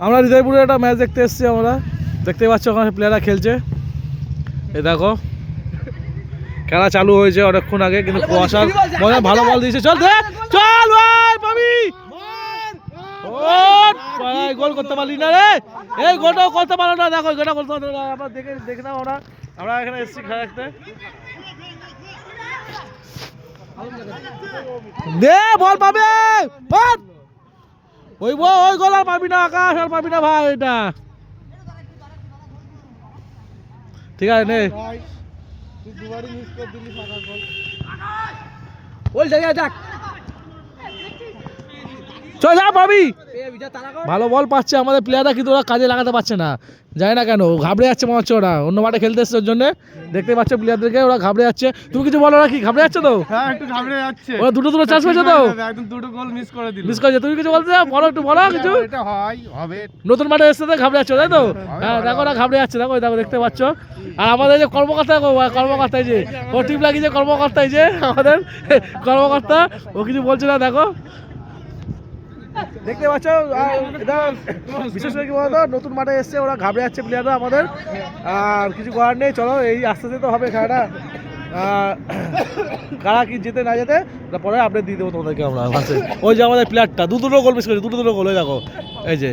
আমরা হৃদয়পুরে একটা ম্যাচ দেখতে এসেছি, আমরা দেখতে পাচ্ছি ওখানে প্লেয়াররা খেলছে। এই দেখো খেলা চালু হয়েছে অনেকক্ষণ আগে, কিন্তু কুয়াশার মনে ভালো বল দিয়েছে। চল দে, চল ভাই পাবি। গোল করতে পারলি না রে, এই গোলটাও করতে পারলো না। দেখো গোলটা করতে পারলো না, আমরা দেখে নাও। আমরা এখানে এসেছি খেলা দেখতে। দে বল পাবে, ওই গোল আর পাবি না, আকাশ আর পাবি না ভাই। এটা ঠিক আছে নে, চল যা পাবি। ভালো বল পাচ্ছে আমাদের প্লেয়াররা, কিন্তু ওরা কাজে লাগাতে পারছে না, জানি না কেন। ঘাবড়ে যাচ্ছে মনে হচ্ছে ওরা, অন্য মাঠে খেলতে এসছে ওর জন্য। দেখতে পাচ্ছ প্লেয়ারদেরকে, ওরা ঘাবড়ে যাচ্ছে। তুমি কিছু বলো না, কি ঘাবড়ে যাচ্ছে তো? হ্যাঁ একটু ঘাবড়ে যাচ্ছে, ওরা দুটো চান্স পেয়েছে তো, একদম দুটো গোল মিস করে দিল। মিস করেছে। তুমি কিছু বলতে বলো, একটু বলো কিছু। এটা হয় হবে, নতুন মাঠে এসছে তো ঘাবড়ে যাচ্ছে, তাই তো? হ্যাঁ দেখো ওরা ঘাবড়ে যাচ্ছে, দেখো দেখো দেখতে পাচ্ছ। আর আমাদের যে কর্মকর্তা, কর্মকর্তাই যে ও টিম লাগিয়েছে, কর্মকর্তাই যে আমাদের কর্মকর্তা, ও কিছু বলছে না। দেখো দেখতে পাচ্ছ, এটা বিশেষ করে কি বলতো, নতুন মাঠে এসছে, ওরা ঘাবড়ে যাচ্ছে প্লেয়াররা আমাদের। আর কিছু করার নেই, চলো এই আস্তে আস্তে তো হবে খেলাটা। কারা কি যেতে না যেতে পরে আপডেট দিয়ে দেবো তোমাদেরকে আমরা। ওই যে আমাদের প্লেয়ারটা দুটো গোল মিস করেছে, দুটো গোল, ওই দেখো এই যে